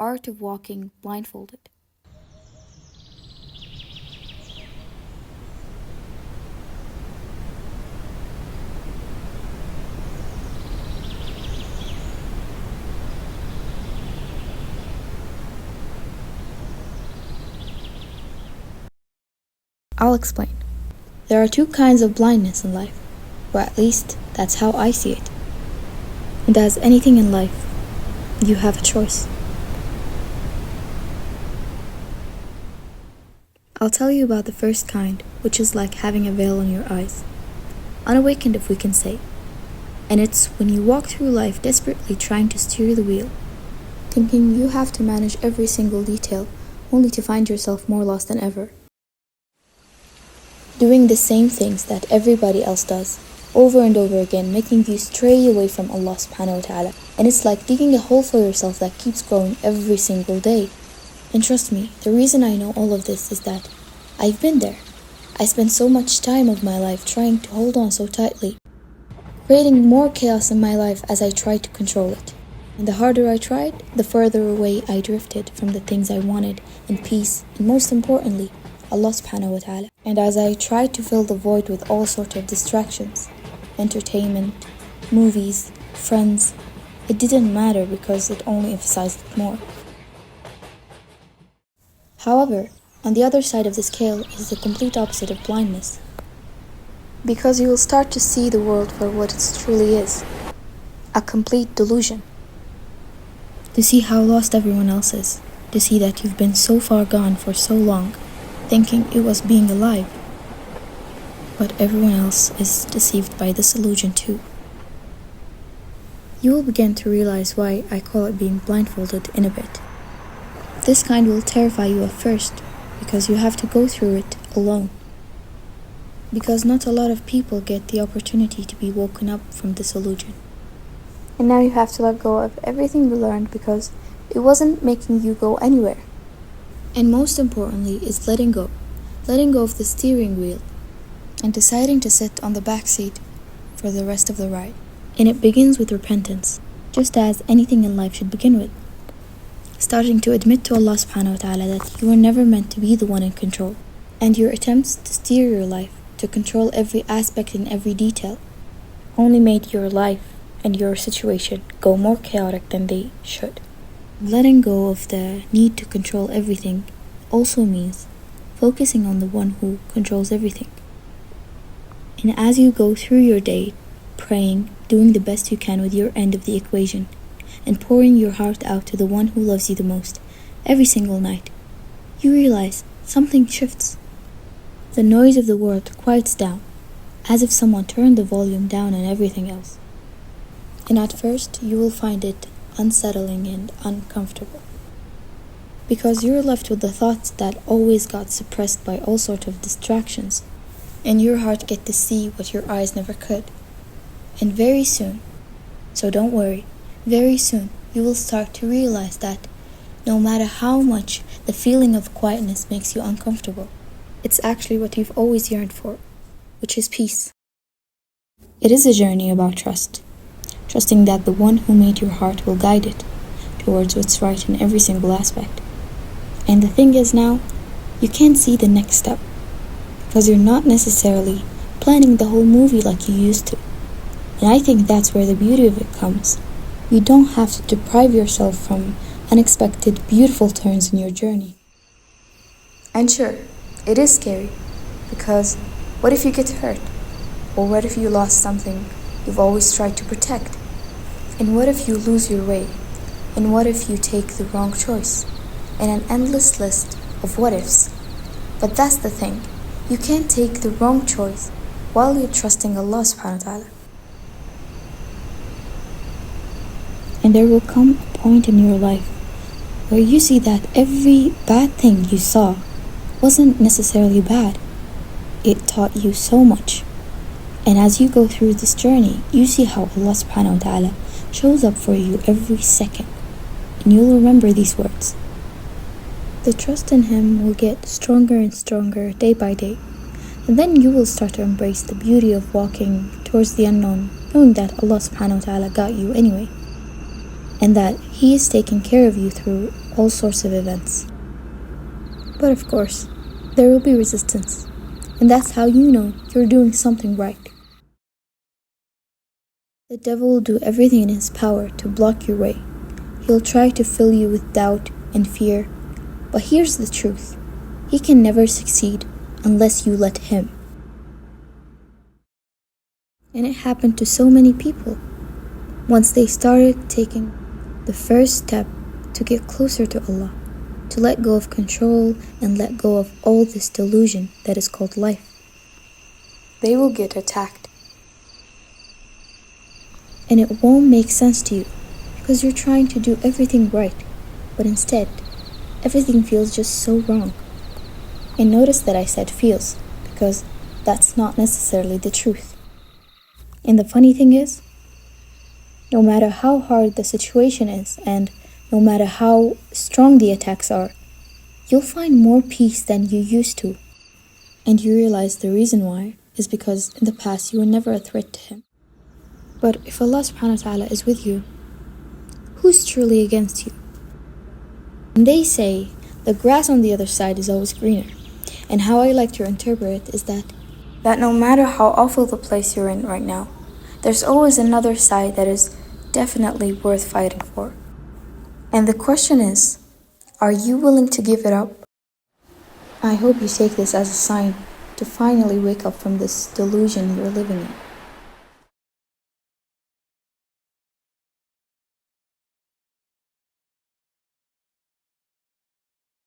art of walking blindfolded. I'll explain. There are two kinds of blindness in life, or at least that's how I see it. And as anything in life, you have a choice. I'll tell you about the first kind, which is like having a veil on your eyes. Unawakened, if we can say. And it's when you walk through life desperately trying to steer the wheel, thinking you have to manage every single detail, only to find yourself more lost than ever. Doing the same things that everybody else does, over and over again, making you stray away from Allah subhanahu wa ta'ala. And it's like digging a hole for yourself that keeps growing every single day. And trust me, the reason I know all of this is that I've been there. I spent so much time of my life trying to hold on so tightly, creating more chaos in my life as I tried to control it. And the harder I tried, the further away I drifted from the things I wanted, and peace, and most importantly, Allah subhanahu wa ta'ala. And as I tried to fill the void with all sorts of distractions, entertainment, movies, friends, it didn't matter because it only emphasized it more. However, on the other side of the scale is the complete opposite of blindness. Because you will start to see the world for what it truly is, a complete delusion. To see how lost everyone else is, to see that you've been so far gone for so long, thinking it was being alive. But everyone else is deceived by this illusion too. You will begin to realize why I call it being blindfolded in a bit. This kind will terrify you at first, because you have to go through it alone. Because not a lot of people get the opportunity to be woken up from this illusion. And now you have to let go of everything you learned because it wasn't making you go anywhere. And most importantly is letting go of the steering wheel and deciding to sit on the back seat for the rest of the ride. And it begins with repentance, just as anything in life should begin with. Starting to admit to Allah subhanahu wa ta'ala that you were never meant to be the one in control, and your attempts to steer your life, to control every aspect and every detail, only made your life and your situation go more chaotic than they should. Letting go of the need to control everything also means focusing on the one who controls everything. And as you go through your day, praying, doing the best you can with your end of the equation, and pouring your heart out to the one who loves you the most, every single night, you realize something shifts. The noise of the world quiets down, as if someone turned the volume down on everything else. And at first, you will find it unsettling and uncomfortable, because you're left with the thoughts that always got suppressed by all sorts of distractions, and your heart get to see what your eyes never could. And very soon, so don't worry, very soon you will start to realize that no matter how much the feeling of quietness makes you uncomfortable, it's actually what you've always yearned for, which is peace. It is a journey about trust. Trusting that the one who made your heart will guide it towards what's right in every single aspect. And the thing is now, you can't see the next step, because you're not necessarily planning the whole movie like you used to. And I think that's where the beauty of it comes. You don't have to deprive yourself from unexpected, beautiful turns in your journey. And sure, it is scary, because what if you get hurt? Or what if you lost something you've always tried to protect? And what if you lose your way? And what if you take the wrong choice? And an endless list of what ifs. But that's the thing, you can't take the wrong choice while you're trusting Allah subhanahu wa ta'ala. And there will come a point in your life where you see that every bad thing you saw wasn't necessarily bad. It taught you so much. And as you go through this journey, you see how Allah subhanahu wa ta'ala shows up for you every second. And you'll remember these words. The trust in Him will get stronger and stronger day by day. And then you will start to embrace the beauty of walking towards the unknown, knowing that Allah subhanahu wa ta'ala got you anyway. And that He is taking care of you through all sorts of events. But of course, there will be resistance, and that's how you know you're doing something right. The devil will do everything in his power to block your way. He'll try to fill you with doubt and fear, but here's the truth. He can never succeed unless you let him. And it happened to so many people. Once they started taking the first step to get closer to Allah, to let go of control and let go of all this delusion that is called life, they will get attacked. And it won't make sense to you because you're trying to do everything right, but instead, everything feels just so wrong. And notice that I said feels, because that's not necessarily the truth. And the funny thing is, no matter how hard the situation is and no matter how strong the attacks are, you'll find more peace than you used to. And you realize the reason why is because in the past you were never a threat to him. But if Allah subhanahu wa ta'ala is with you, who's truly against you? And they say the grass on the other side is always greener. And how I like to interpret it is that no matter how awful the place you're in right now, there's always another side that is definitely worth fighting for. And the question is, are you willing to give it up? I hope you take this as a sign to finally wake up from this delusion you're living in.